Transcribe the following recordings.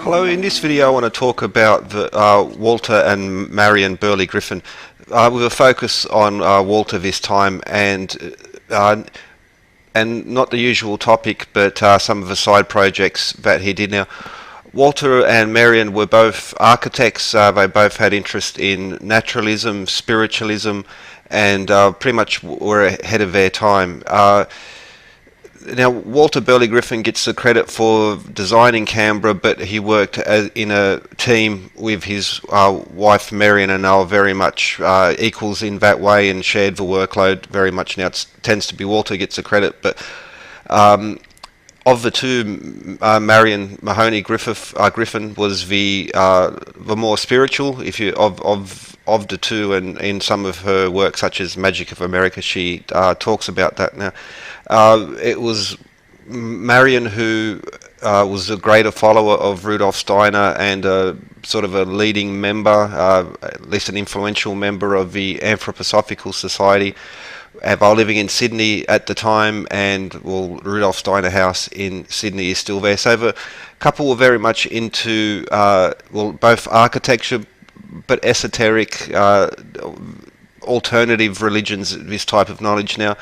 Hello, in this video I want to talk about Walter and Marion Burley Griffin with a focus on Walter this time uh, and not the usual topic, but some of the side projects that he did. Now, Walter and Marion were both architects. They both had interest in naturalism, spiritualism, and pretty much were ahead of their time. Now, Walter Burley Griffin gets the credit for designing Canberra, but he worked in a team with his wife Marion, and they were very much equals in that way and shared the workload very much. Now, it tends to be Walter gets the credit, but of the two, Marion Mahoney Griffin was the more spiritual, if you of the two, and in some of her work, such as Magic of America, she talks about that. Now, it was Marion who was a greater follower of Rudolph Steiner and sort of a leading member, at least an influential member of the Anthroposophical Society. While living in Sydney at the time, and Rudolph Steiner House in Sydney is still there. So the couple were very much into both architecture, but esoteric, alternative religions. This type of knowledge. Now,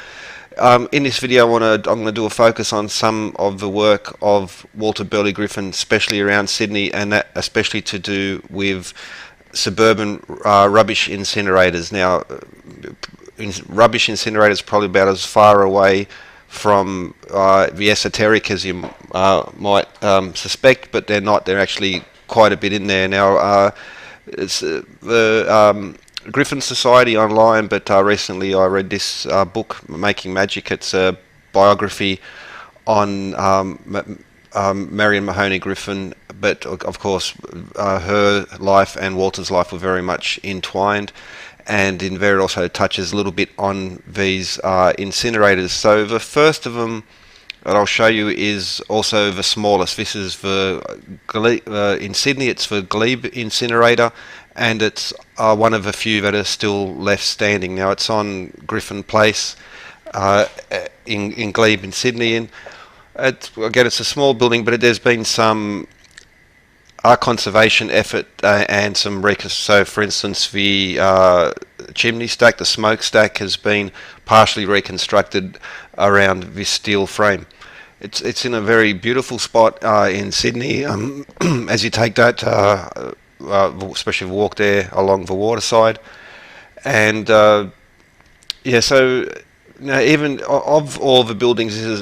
in this video, I'm going to do a focus on some of the work of Walter Burley Griffin, especially around Sydney, and that especially to do with suburban rubbish incinerators. Now, rubbish incinerators probably about as far away from the esoteric as you might suspect, but they're not. They're actually quite a bit in there. Now, it's the Griffin Society online, but recently I read this book, Making Magic. It's a biography on Marion Mahoney Griffin, but of course her life and Walter's life were very much entwined. And in there it also touches a little bit on these incinerators. So the first of them that I'll show you is also the smallest. This is in Sydney. It's the Glebe Incinerator, and it's one of the few that are still left standing. Now, it's on Griffin Place in Glebe in Sydney. And again, it's a small building, but there's been some conservation effort and some so for instance the chimney stack, the smokestack, has been partially reconstructed around this steel frame. It's in a very beautiful spot in Sydney. As you take that, especially walk there along the waterside, and yeah, so now even of all the buildings, this is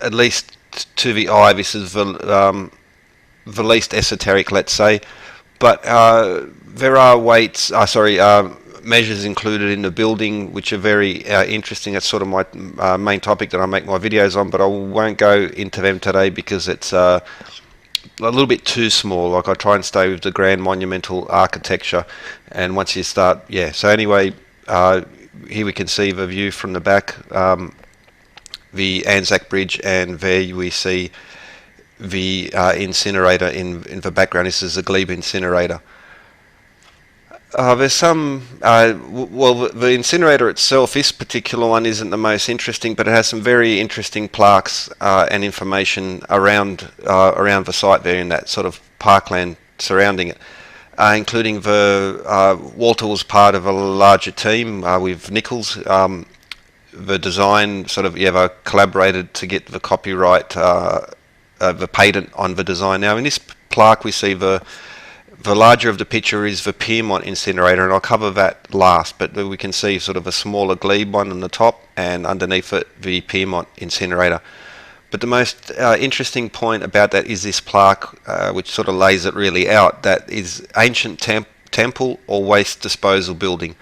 at least to the eye, this is the least esoteric, let's say, but there are measures included in the building which are very interesting. That's sort of my main topic that I make my videos on, but I won't go into them today because it's a little bit too small. Like, I try and stay with the grand monumental architecture, and once you start, so anyway, here we can see the view from the back, the Anzac Bridge, and there we see the incinerator in the background. This is the Glebe Incinerator. There's some, the incinerator itself, this particular one isn't the most interesting, but it has some very interesting plaques and information around the site there in that sort of parkland surrounding it, including Walter was part of a larger team with Nichols. The design they collaborated to get the copyright, the patent on the design. Now, in this plaque we see the larger of the picture is the Piedmont incinerator, and I'll cover that last, but we can see sort of a smaller Glebe one on the top, and underneath it the Piedmont incinerator. But the most interesting point about that is this plaque, which sort of lays it really out, that is ancient temple or waste disposal building.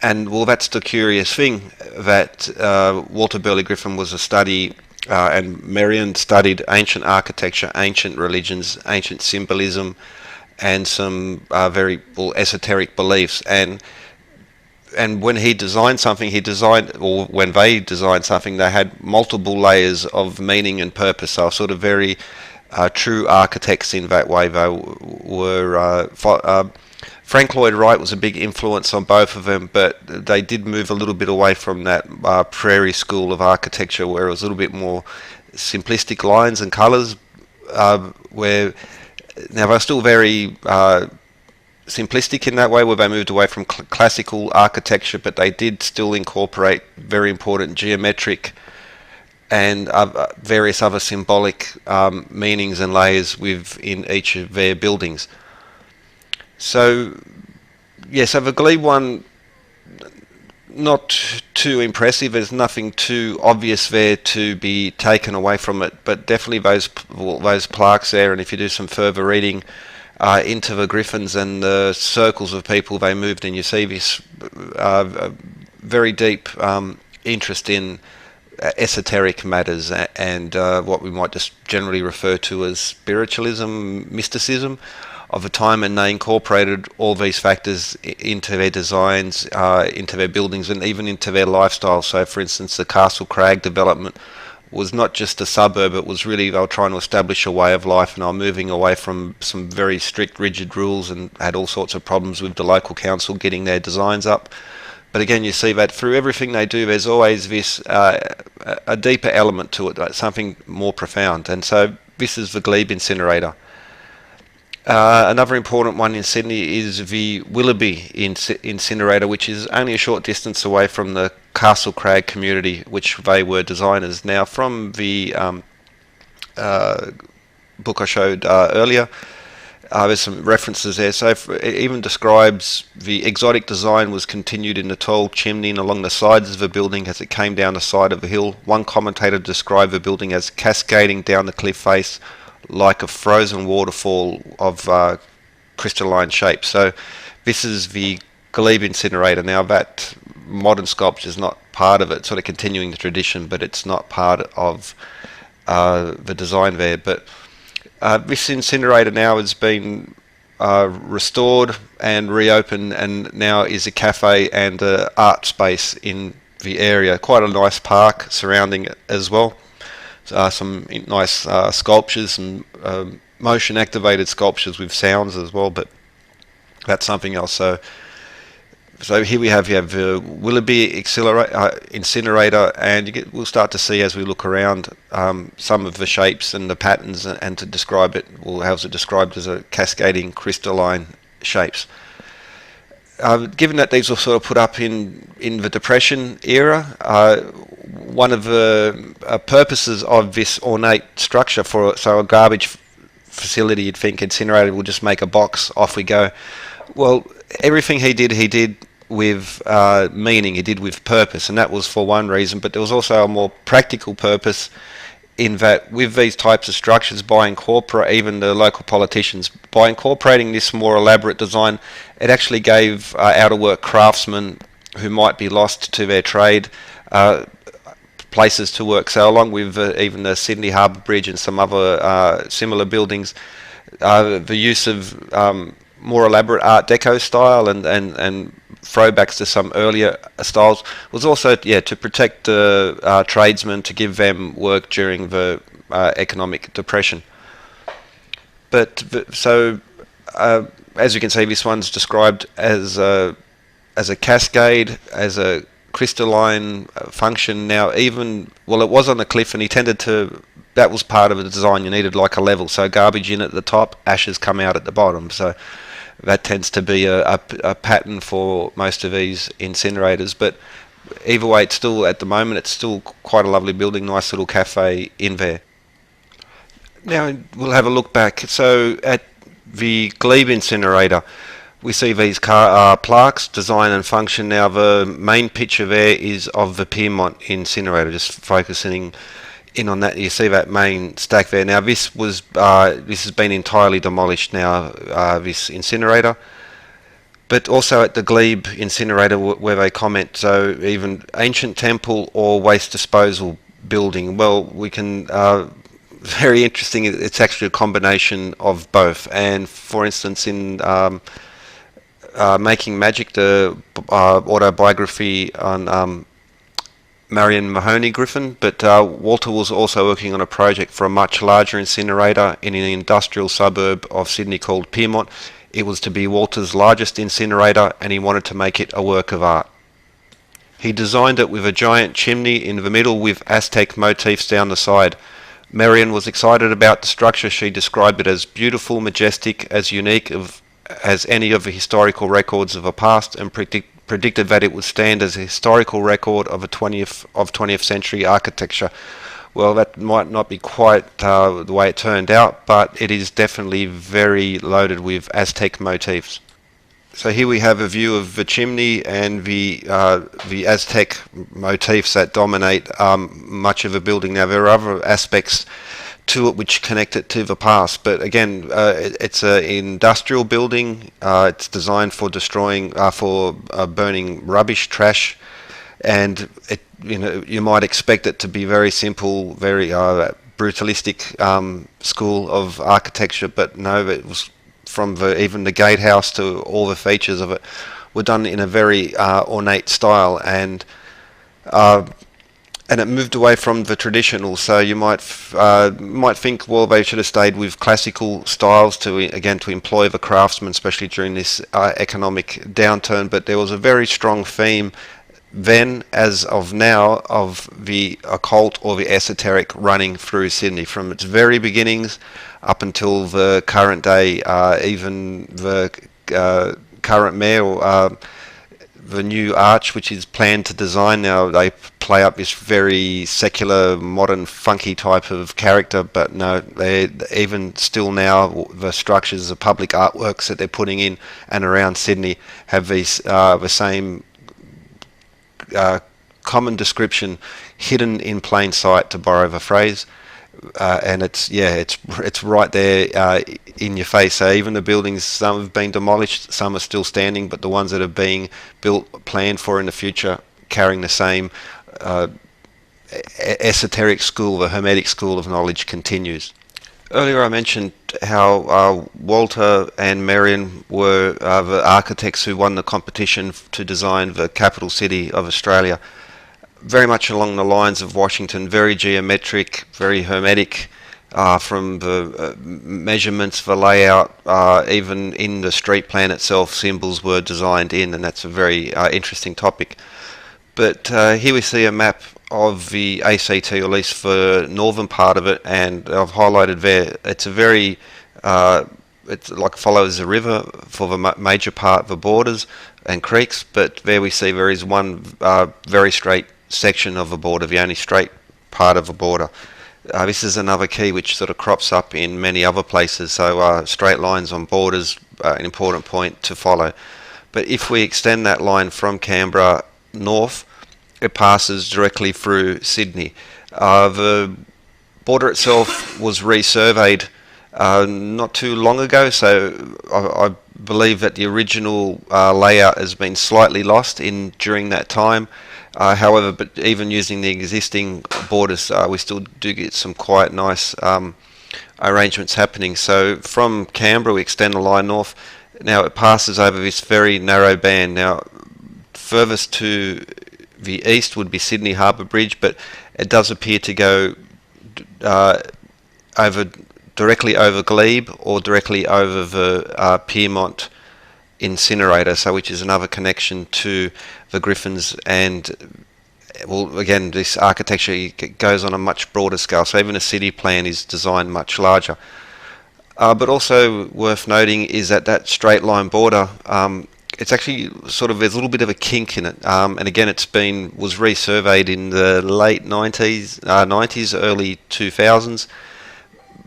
And that's the curious thing, that Walter Burley Griffin was a study, and Marion studied ancient architecture, ancient religions, ancient symbolism, and some very esoteric beliefs. And when he designed something, when they designed something, they had multiple layers of meaning and purpose. So sort of very true architects in that way. They were Frank Lloyd Wright was a big influence on both of them, but they did move a little bit away from that prairie school of architecture, where it was a little bit more simplistic lines and colours, where Now they're still very simplistic in that way, where they moved away from classical architecture, but they did still incorporate very important geometric and various other symbolic meanings and layers within each of their buildings. So, yeah, so the Glebe one, not too impressive. There's nothing too obvious there to be taken away from it, but definitely those plaques there, and if you do some further reading into the griffins and the circles of people they moved in, you see this very deep interest in esoteric matters and what we might just generally refer to as spiritualism, mysticism of the time, and they incorporated all these factors into their designs, into their buildings, and even into their lifestyle. So, for instance, the Castle Crag development was not just a suburb, it was really, they were trying to establish a way of life, and they were moving away from some very strict, rigid rules, and had all sorts of problems with the local council getting their designs up. But again, you see that through everything they do, there's always this a deeper element to it, like something more profound. And so this is the Glebe Incinerator. Another important one in Sydney is the Willoughby Incinerator, which is only a short distance away from the Castle Crag community, which they were designers. Now, from the book I showed earlier, there's some references there. So it even describes the exotic design was continued in the tall chimney and along the sides of the building as it came down the side of the hill. One commentator described the building as cascading down the cliff face like a frozen waterfall of crystalline shape. So this is the Glebe Incinerator. Now, that modern sculpture is not part of it, sort of continuing the tradition, but it's not part of the design there. But this incinerator now has been restored and reopened, and now is a cafe and an art space in the area. Quite a nice park surrounding it as well. Some nice sculptures and motion activated sculptures with sounds as well, but that's something else. So here we have the Willoughby Incinerator, and we'll start to see as we look around some of the shapes and the patterns, and to describe it, well, how's it described as a cascading crystalline shapes. Given that these were sort of put up in the Depression era, one of the purposes of this ornate structure so a garbage facility, you'd think incinerator will just make a box, off we go. Well, everything he did with meaning, he did with purpose, and that was for one reason, but there was also a more practical purpose in that with these types of structures, even the local politicians, by incorporating this more elaborate design, it actually gave out-of-work craftsmen who might be lost to their trade places to work. So along with even the Sydney Harbour Bridge and some other similar buildings, the use of more elaborate Art Deco style and throwbacks to some earlier styles was also to protect the tradesmen, to give them work during the economic depression. But as you can see, this one's described as a cascade, as a crystalline function. Now, it was on the cliff, and he tended to, that was part of the design. You needed like a level, so garbage in at the top, ashes come out at the bottom. So that tends to be a pattern for most of these incinerators. But either way, it's still, at the moment, it's still quite a lovely building, nice little cafe in there. Now we'll have a look back. So at the Glebe Incinerator, we see these plaques, design and function. Now the main picture there is of the Piedmont Incinerator, just focusing in on that. You see that main stack there. Now this has been entirely demolished now, this incinerator. But also at the Glebe Incinerator, where they comment, so even ancient temple or waste disposal building. Well, we can, very interesting, it's actually a combination of both. And for instance, in Making Magic, the autobiography on Marion Griffin, but Walter was also working on a project for a much larger incinerator in an industrial suburb of Sydney called Piedmont. It was to be Walter's largest incinerator, and he wanted to make it a work of art. He designed it with a giant chimney in the middle with Aztec motifs down the side. Marion was excited about the structure. She described it as beautiful, majestic, as unique as any of the historical records of the past, and predicted that it would stand as a historical record of 20th century architecture. Well, that might not be quite the way it turned out, but it is definitely very loaded with Aztec motifs. So here we have a view of the chimney and the Aztec motifs that dominate much of the building. Now there are other aspects to it which connect it to the past, but again, it's an industrial building. It's designed for burning rubbish, trash, and you might expect it to be very simple, very brutalistic school of architecture, but no, it was from even the gatehouse to all the features of it were done in a very ornate style, and it moved away from the traditional. So you might think, well, they should have stayed with classical styles to employ the craftsmen, especially during this economic downturn. But there was a very strong theme then, as of now, of the occult or the esoteric running through Sydney from its very beginnings up until the current day. Even the current mayor, the new arch which is planned to design now, they play up this very secular, modern, funky type of character, but no, they even still now, the structures, the public artworks that they're putting in and around Sydney have these the same common description, hidden in plain sight, to borrow the phrase. And it's right there in your face. So even the buildings, some have been demolished, some are still standing, but the ones that are being built, planned for in the future, carrying the same esoteric school, the Hermetic school of knowledge, continues. Earlier I mentioned how Walter and Marion were the architects who won the competition to design the capital city of Australia. Very much along the lines of Washington, very geometric, very hermetic, from the measurements, the layout, even in the street plan itself, symbols were designed in, and that's a very interesting topic. But here we see a map of the ACT, or at least the northern part of it, and I've highlighted there. It's a very, it like follows the river for the major part of the borders and creeks, but there we see there is one very straight section of the border, the only straight part of the border. This is another key which sort of crops up in many other places, so straight lines on borders, an important point to follow. But if we extend that line from Canberra north, it passes directly through Sydney. The border itself was resurveyed not too long ago, so I believe that the original layout has been slightly lost during that time. However, but even using the existing borders, we still do get some quite nice arrangements happening. So from Canberra, we extend the line north. Now it passes over this very narrow band. Now, furthest to the east would be Sydney Harbour Bridge, but it does appear to go directly over Glebe or directly over the Piermont Incinerator, so which is another connection to the Griffins. And well, again, this architecture goes on a much broader scale, so even a city plan is designed much larger. But also worth noting is that straight line border, it's actually sort of, there's a little bit of a kink in it, and again was resurveyed in the late 90s, early 2000s.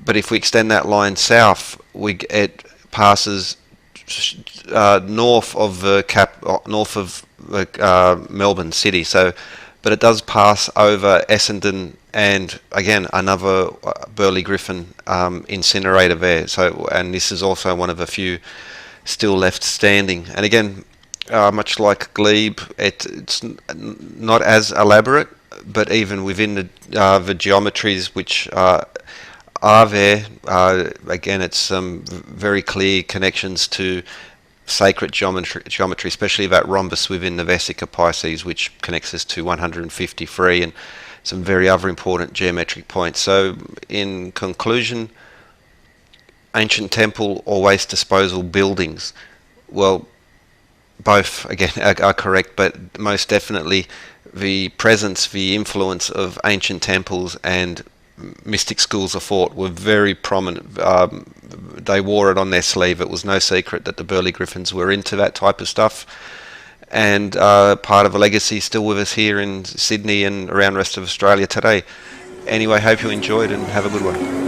But if we extend that line south, it passes north of Melbourne City. So, but it does pass over Essendon and again another Burley Griffin incinerator there. So, and this is also one of a few still left standing. And again, much like Glebe, it's not as elaborate, but even within the geometries which are there, again, it's some very clear connections to sacred geometry, especially that rhombus within the Vesica Pisces, which connects us to 153, and some very other important geometric points. So, in conclusion, ancient temple or waste disposal buildings, well, both again are correct, but most definitely the presence, the influence of ancient temples and mystic schools of thought were very prominent. They wore it on their sleeve. It was no secret that the Burley Griffins were into that type of stuff, and part of a legacy still with us here in Sydney and around the rest of Australia today. Anyway, hope you enjoyed and have a good one.